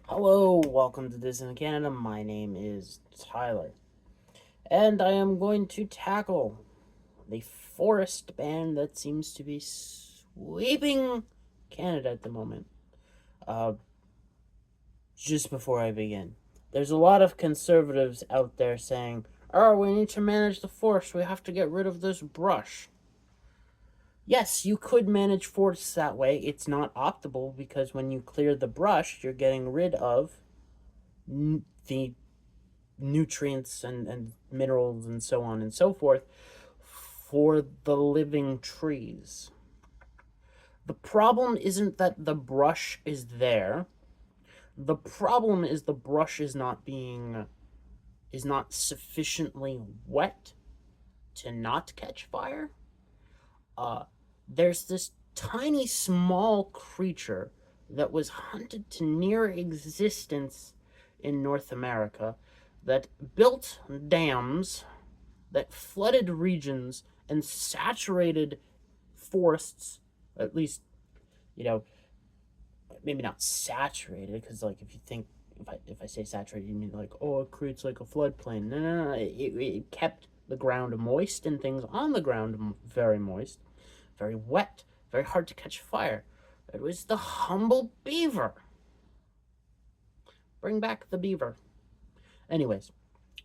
Hello, welcome to Dissident Canada. My name is Tyler, and I am going to tackle the forest ban that seems to be sweeping Canada at the moment. Uh, just before I begin, there's a lot of conservatives out there saying, "Oh, we need to manage the forest. We have to get rid of this brush." Yes, you could manage forests that way. It's not optimal because when you clear the brush, you're getting rid of the nutrients and minerals and so on and so forth for the living trees. The problem isn't that the brush is there. The problem is the brush is not sufficiently wet to not catch fire. Uh there's this tiny small creature that was hunted to near existence in North America that built dams that flooded regions and saturated forests, at least, you know, maybe not saturated, because, like, if you think, if I say saturated, you mean, like, oh, it creates, like, a floodplain. No. It kept the ground moist and things on the ground very moist, very wet, very hard to catch fire. It was the humble beaver. Bring back the beaver. Anyways,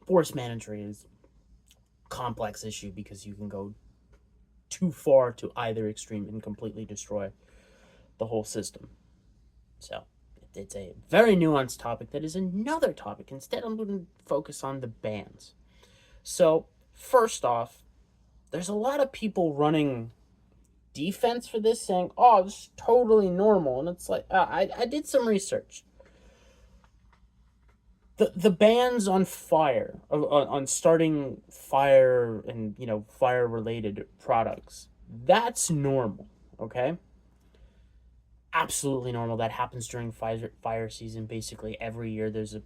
forest management is a complex issue because you can go too far to either extreme and completely destroy the whole system. So it's a very nuanced topic that is another topic. Instead, I'm going to focus on the bans. So, first off, there's a lot of people running defense for this, saying, oh, this is totally normal. And it's like, I did some research. The bans on fire, on starting fire and, fire related products, that's normal, okay? Absolutely normal. That happens during fire season. Basically, every year there's a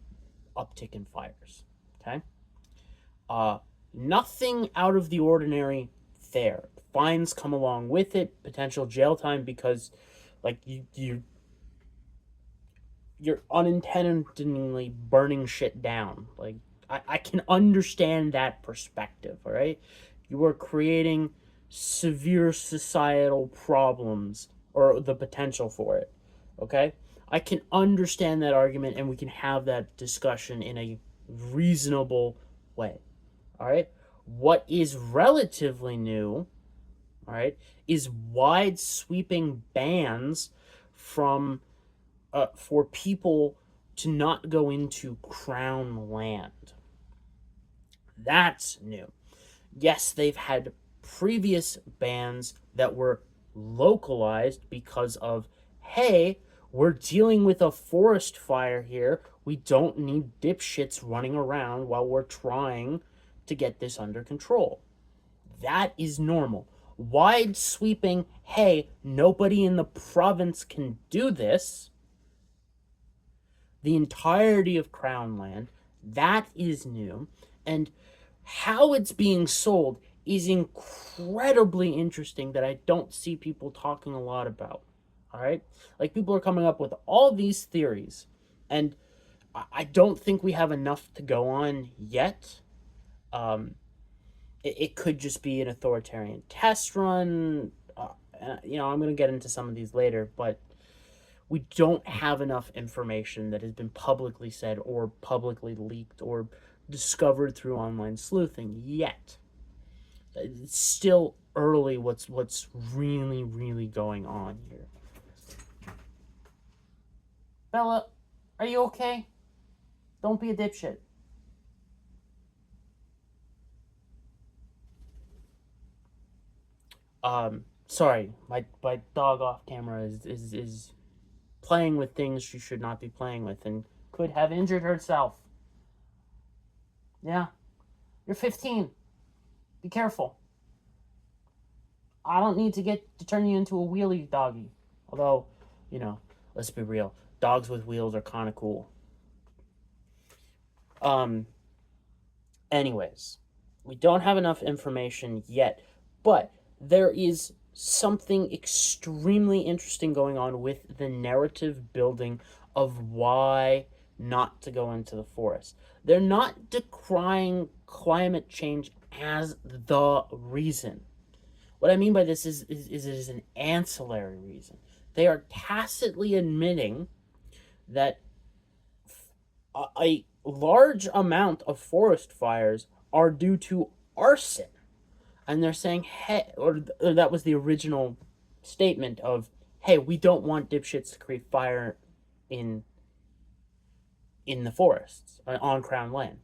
uptick in fires, okay? Uh, Nothing out of the ordinary there. Fines come along with it, potential jail time because, like, you're unintentionally burning shit down. Like, I can understand that perspective, all right? You are creating severe societal problems or the potential for it, okay? I can understand that argument and we can have that discussion in a reasonable way, all right? What is relatively new, all right, is wide sweeping bans from for people to not go into crown land. That's new. Yes, they've had previous bans that were localized because of, hey, we're dealing with a forest fire here. We don't need dipshits running around while we're trying to get this under control. That is normal. Wide sweeping, hey, nobody in the province can do this, the entirety of Crown land, that is new. And how it's being sold is incredibly interesting that I don't see people talking a lot about. All right? Like, people are coming up with all these theories, and I don't think we have enough to go on yet. It could just be an authoritarian test run. I'm going to get into some of these later, but we don't have enough information that has been publicly said or publicly leaked or discovered through online sleuthing yet. It's still early what's really going on here. Bella, are you okay? Don't be a dipshit. Sorry, my dog off camera is playing with things she should not be playing with and could have injured herself. Yeah. You're 15. Be careful. I don't need to turn you into a wheelie doggy. Although, let's be real. Dogs with wheels are kind of cool. Um Anyways, we don't have enough information yet, but there is something extremely interesting going on with the narrative building of why not to go into the forest. They're not decrying climate change as the reason. What I mean by this is it is an ancillary reason. They are tacitly admitting that a large amount of forest fires are due to arson. And they're saying, hey, or that was the original statement of, hey, we don't want dipshits to create fire in in the forests on crown land.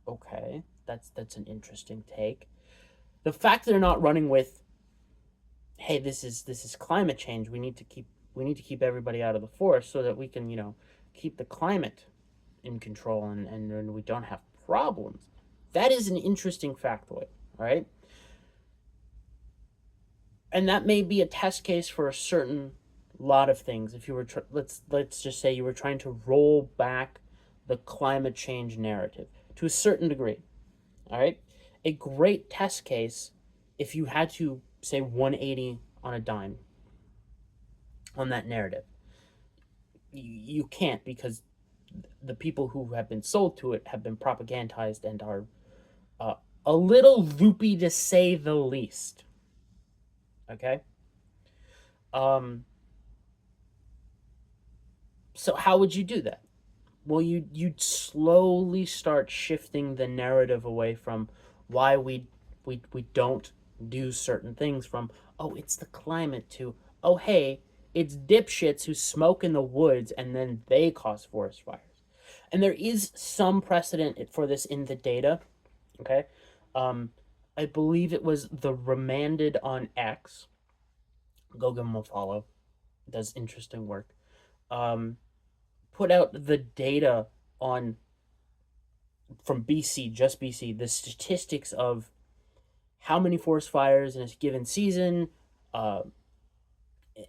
Okay, that's an interesting take. The fact they're not running with, hey, this is climate change. We need to keep everybody out of the forest so that we can keep the climate in control and we don't have problems. That is an interesting factoid, right? And that may be a test case for a certain lot of things. If you were let's just say you were trying to roll back the climate change narrative to a certain degree, all right? A great test case, if you had to say 180 on a dime on that narrative, you can't, because the people who have been sold to it have been propagandized and are a little loopy, to say the least. Okay. Um. So how would you do that? Well, you'd slowly start shifting the narrative away from why we don't do certain things, from, oh, it's the climate, to, oh, hey, it's dipshits who smoke in the woods and then they cause forest fires. And there is some precedent for this in the data. Okay. um I believe it was the Remanded on X. Go give him a follow. Does interesting work. um Put out the data on, from BC, just BC, the statistics of how many forest fires in a given season, uh,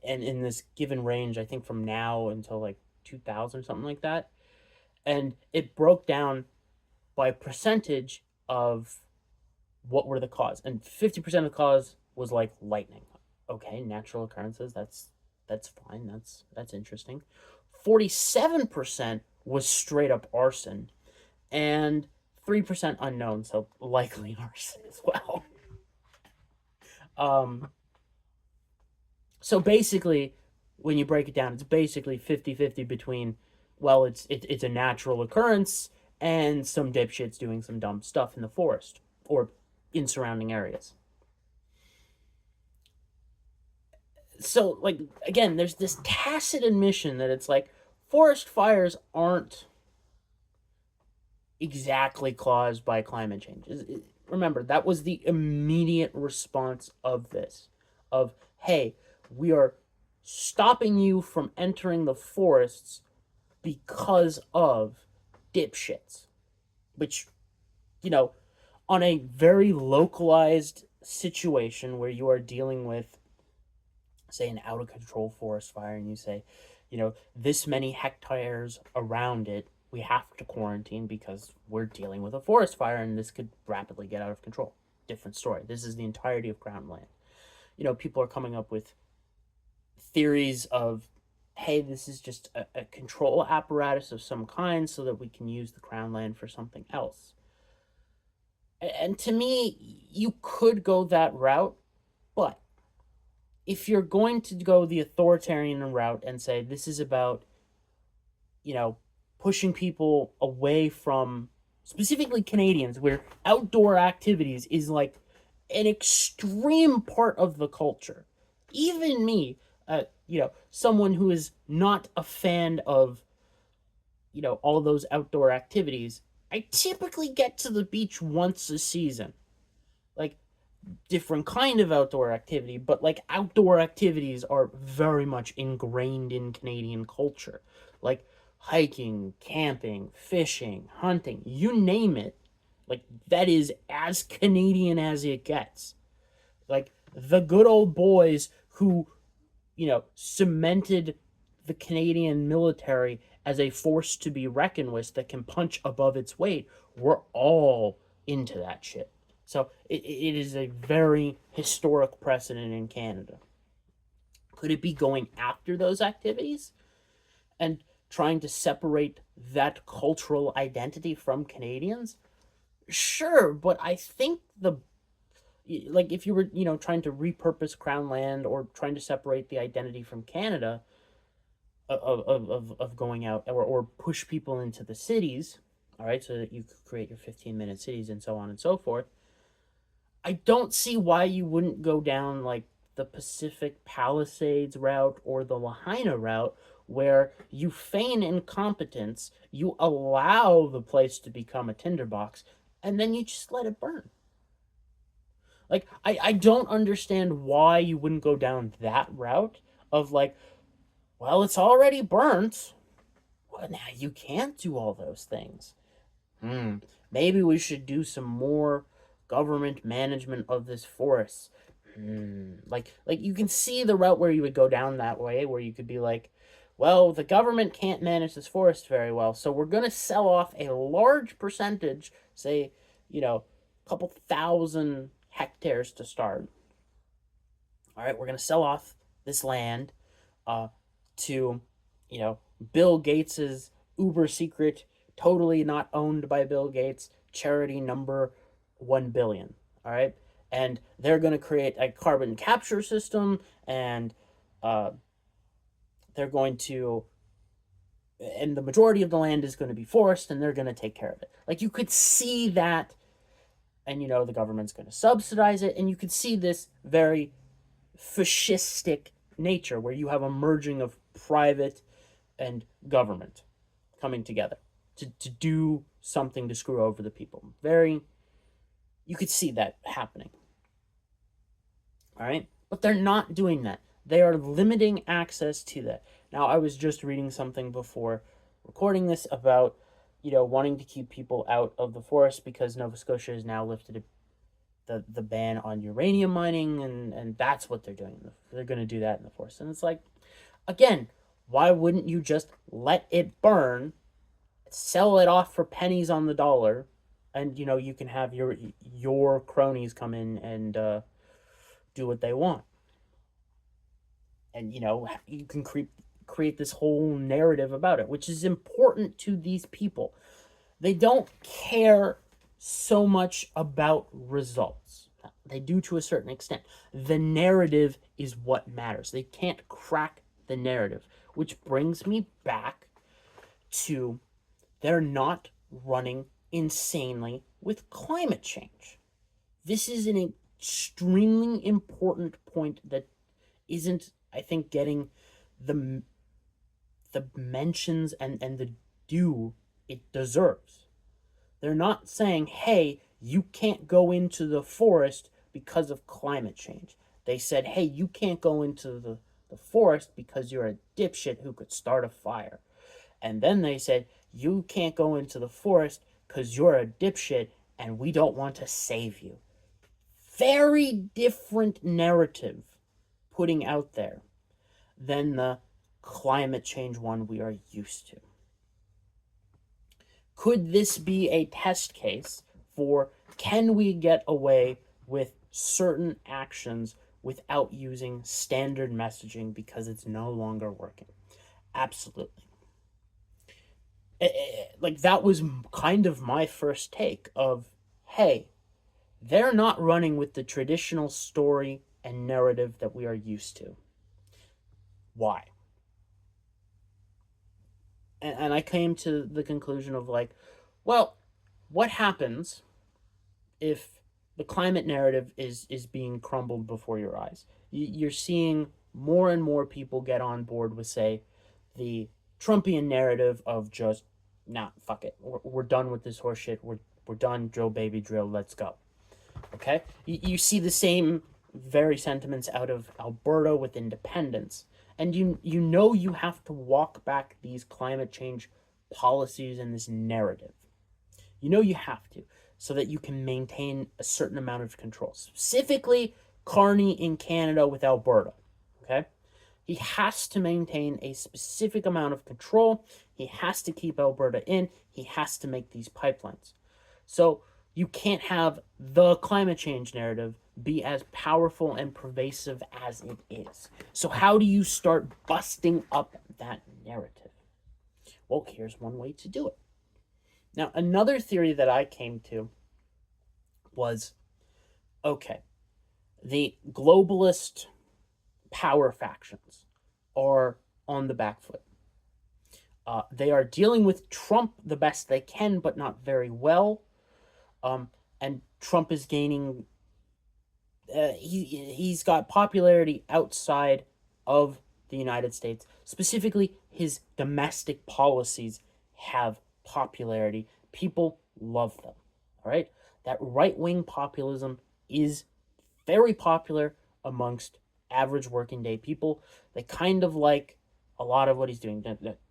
and in this given range, I think from now until like 2000, something like that. And it broke down by percentage of what were the cause. And 50% of the cause was like lightning. Okay, natural occurrences, that's fine. That's interesting. 47% was straight up arson, and 3% unknown, so likely arson as well. Um, so basically, when you break it down, it's basically 50-50 between, well, it's a natural occurrence and some dipshits doing some dumb stuff in the forest or in surrounding areas. So, like, again, there's this tacit admission that it's like forest fires aren't exactly caused by climate change. Remember, that was the immediate response of this, of, hey, we are stopping you from entering the forests because of dipshits. Which, you know, on a very localized situation where you are dealing with, say, an out of control forest fire, and you say, this many hectares around it, we have to quarantine because we're dealing with a forest fire and this could rapidly get out of control. Different story. This is the entirety of crown land. People are coming up with theories of, hey, this is just a control apparatus of some kind so that we can use the crown land for something else. And to me, you could go that route, but if you're going to go the authoritarian route and say this is about, pushing people away from, specifically Canadians, where outdoor activities is like an extreme part of the culture. Even me, someone who is not a fan of, all those outdoor activities, I typically get to the beach once a season. Like, different kind of outdoor activity, but like outdoor activities are very much ingrained in Canadian culture. Like hiking, camping, fishing, hunting, you name it. Like, that is as Canadian as it gets. Like, the good old boys who, cemented the Canadian military as a force to be reckoned with that can punch above its weight, were all into that shit. So it is a very historic precedent in Canada. Could it be going after those activities? And trying to separate that cultural identity from Canadians? Sure, but I think like if you were, trying to repurpose Crown land or trying to separate the identity from Canada of going out or push people into the cities, all right, so that you could create your 15-minute cities and so on and so forth, I don't see why you wouldn't go down like the Pacific Palisades route or the Lahaina route, where you feign incompetence, you allow the place to become a tinderbox, and then you just let it burn. Like, I don't understand why you wouldn't go down that route of like, well, it's already burnt. Well, now you can't do all those things. Maybe we should do some more government management of this forest. Like you can see the route where you would go down that way, where you could be like, well, the government can't manage this forest very well, so we're going to sell off a large percentage, say, a couple thousand hectares to start. All right, we're going to sell off this land to, Bill Gates's uber secret, totally not owned by Bill Gates, charity number 1 billion. All right, and they're going to create a carbon capture system, and they're going to, and the majority of the land is going to be forest, and they're going to take care of it. Like, you could see that, and the government's going to subsidize it, and you could see this very fascistic nature where you have a merging of private and government coming together to do something to screw over the people. You could see that happening. All right? But they're not doing that. They are limiting access to that. Now, I was just reading something before recording this about, wanting to keep people out of the forest because Nova Scotia has now lifted the ban on uranium mining, and that's what they're doing. They're going to do that in the forest. And it's like, again, why wouldn't you just let it burn, sell it off for pennies on the dollar, and, you can have your cronies come in and do what they want. And, you can create this whole narrative about it, which is important to these people. They don't care so much about results. They do to a certain extent. The narrative is what matters. They can't crack the narrative, which brings me back to they're not running insanely with climate change. This is an extremely important point that isn't, I think, getting the mentions and the due it deserves. They're not saying, hey, you can't go into the forest because of climate change. They said, hey, you can't go into the forest because you're a dipshit who could start a fire. And then they said, you can't go into the forest because you're a dipshit and we don't want to save you. Very different narrative putting out there than the climate change one we are used to. Could this be a test case for, can we get away with certain actions without using standard messaging because it's no longer working? Absolutely. Like, that was kind of my first take of, hey, they're not running with the traditional story and narrative that we are used to. Why? And I came to the conclusion of like, well, what happens if the climate narrative is being crumbled before your eyes? You're seeing more and more people get on board with, say, the Trumpian narrative of just, nah, fuck it. We're done with this horse shit. We're done, drill, baby, drill, let's go. Okay? You see the same very sentiments out of Alberta with independence. And you have to walk back these climate change policies and this narrative. You have to, so that you can maintain a certain amount of control. Specifically, Carney in Canada with Alberta. Okay? He has to maintain a specific amount of control. He has to keep Alberta in. He has to make these pipelines. So you can't have the climate change narrative be as powerful and pervasive as it is. So how do you start busting up that narrative? Well, here's one way to do it. Now, another theory that I came to was, okay, the globalist power factions are on the back foot. They are dealing with Trump the best they can, but not very well. And Trump is gaining. He's got popularity outside of the United States. Specifically, his domestic policies have popularity. People love them. All right, that right wing populism is very popular amongst average working day people. They kind of like a lot of what he's doing.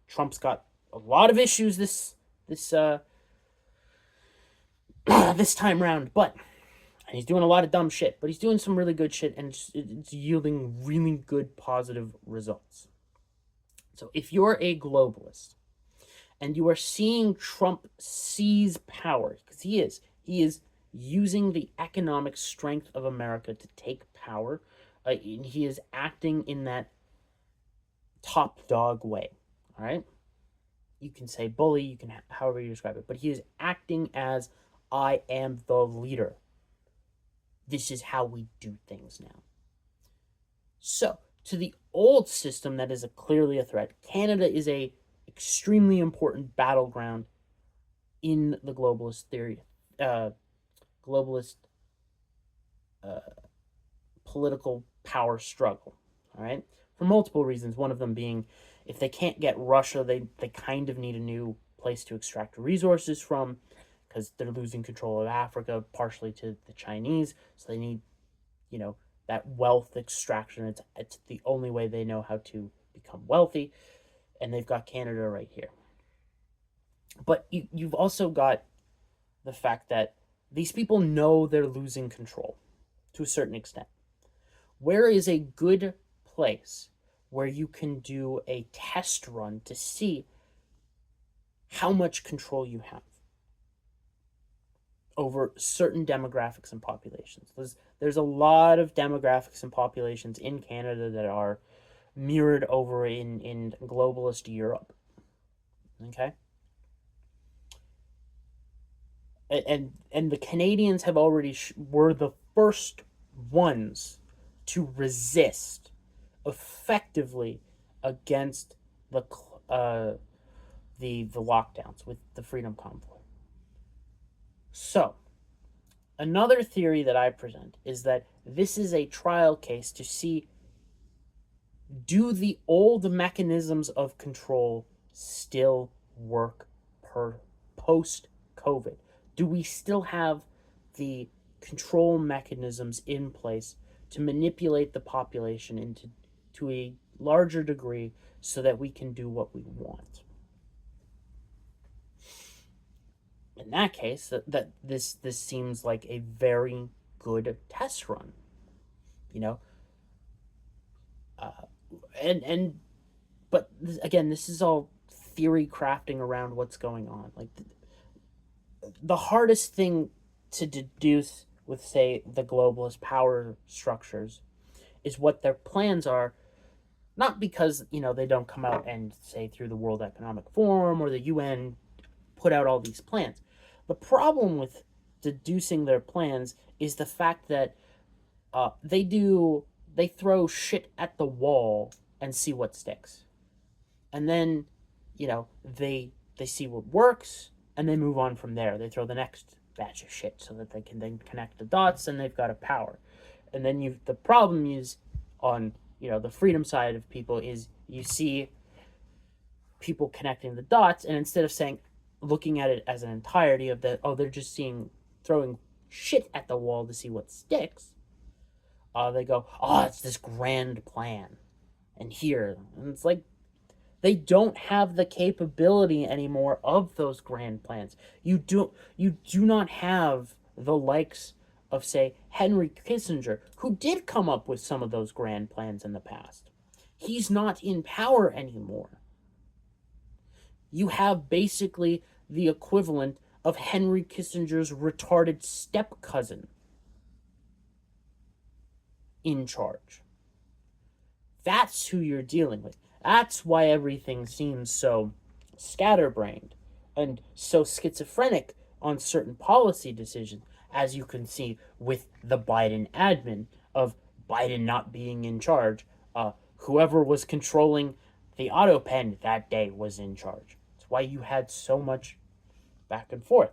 Trump's got a lot of issues this this time round, but and he's doing a lot of dumb shit, but he's doing some really good shit, and it's yielding really good positive results. So if you're a globalist and you are seeing Trump seize power, because he is using the economic strength of America to take power. He is acting in that top dog way. All right, you can say bully, you can however you describe it, but he is acting as, I am the leader. This is how we do things now. So, to the old system that is clearly a threat, Canada is a extremely important battleground in the globalist theory, globalist political power struggle. All right, for multiple reasons. One of them being, if they can't get Russia, they kind of need a new place to extract resources from, because they're losing control of Africa partially to the Chinese. So they need, that wealth extraction. It's the only way they know how to become wealthy, and they've got Canada right here. But you've also got the fact that these people know they're losing control to a certain extent. Where is a good place where you can do a test run to see how much control you have over certain demographics and populations? There's a lot of demographics and populations in Canada that are mirrored over in globalist Europe. Okay? And the Canadians have already were the first ones to resist effectively against the lockdowns with the Freedom Convoy. So, another theory that I present is that this is a trial case to see, do the old mechanisms of control still work post-COVID? Do we still have the control mechanisms in place to manipulate the population to a larger degree so that we can do what we want? In that case, that this seems like a very good test run, but again, this is all theory crafting around what's going on. Like the hardest thing to deduce with, say, the globalist power structures is what their plans are, not because they don't come out and say through the World Economic Forum or the UN put out all these plans. The problem with deducing their plans is the fact that they throw shit at the wall and see what sticks, and then they see what works and they move on from there. They throw the next batch of shit so that they can then connect the dots and they've got a power. And then the problem is on the freedom side of people is you see people connecting the dots, and instead of looking at it as an entirety of they're just throwing shit at the wall to see what sticks, they go, it's this grand plan, and it's like they don't have the capability anymore of those grand plans. You do not have the likes of, say, Henry Kissinger, who did come up with some of those grand plans in the past. He's not in power anymore. You have basically the equivalent of Henry Kissinger's retarded step-cousin in charge. That's who you're dealing with. That's why everything seems so scatterbrained and so schizophrenic on certain policy decisions, as you can see with the Biden admin of Biden not being in charge. Whoever was controlling the auto pen that day was in charge. That's why you had so much back and forth.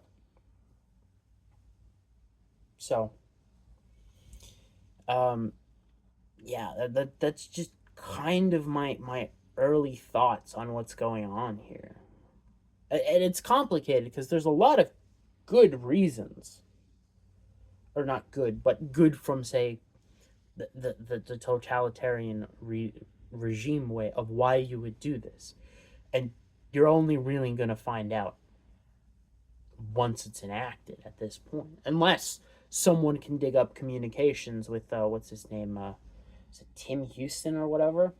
So, yeah, that's just kind of my early thoughts on what's going on here. And it's complicated because there's a lot of good reasons, or not good, but good from, say, the totalitarian regime way of why you would do this. And you're only really going to find out once it's enacted at this point, unless someone can dig up communications with what's his name, is it Tim Houston or whatever,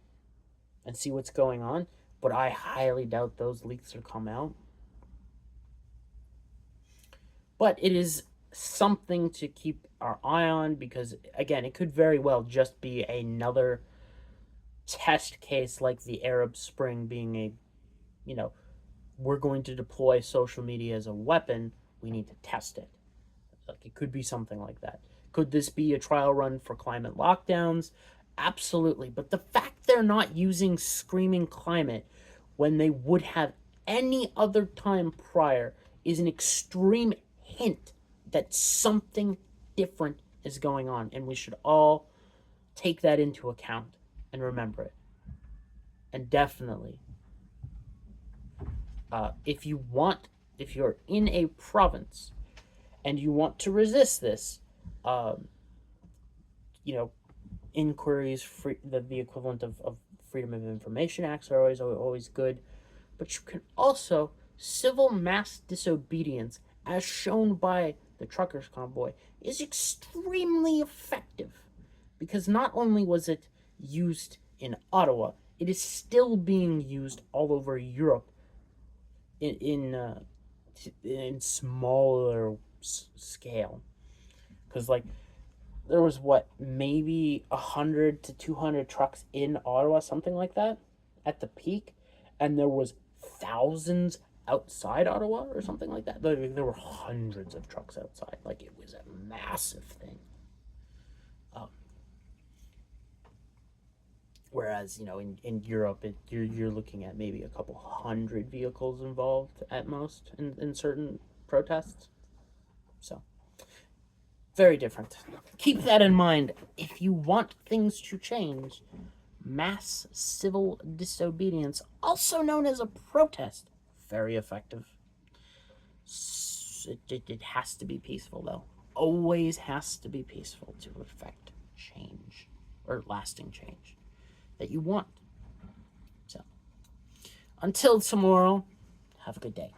and see what's going on. But I highly doubt those leaks will come out. But it is something to keep our eye on, because again, it could very well just be another test case like the Arab Spring, being a, we're going to deploy social media as a weapon, we need to test it. Like, it could be something like that. Could this be a trial run for climate lockdowns? Absolutely. But the fact they're not using screaming climate when they would have any other time prior is an extreme hint that something different is going on, and we should all take that into account and remember it. And definitely, if you're in a province and you want to resist this, inquiries, the equivalent of Freedom of Information Acts are always good, but you can also civil mass disobedience, as shown by the truckers convoy, is extremely effective, because not only was it used in Ottawa, it is still being used all over Europe in smaller scale. Because, like, there was maybe 100 to 200 trucks in Ottawa, something like that, at the peak, and there was thousands outside Ottawa or something like that. There were hundreds of trucks outside. Like, it was a massive thing. Whereas, in Europe, you're looking at maybe a couple hundred vehicles involved at most in certain protests. So, very different. Keep that in mind. If you want things to change, mass civil disobedience, also known as a protest, very effective. It has to be peaceful, though. Always has to be peaceful to effect change, or lasting change that you want. So, until tomorrow, have a good day.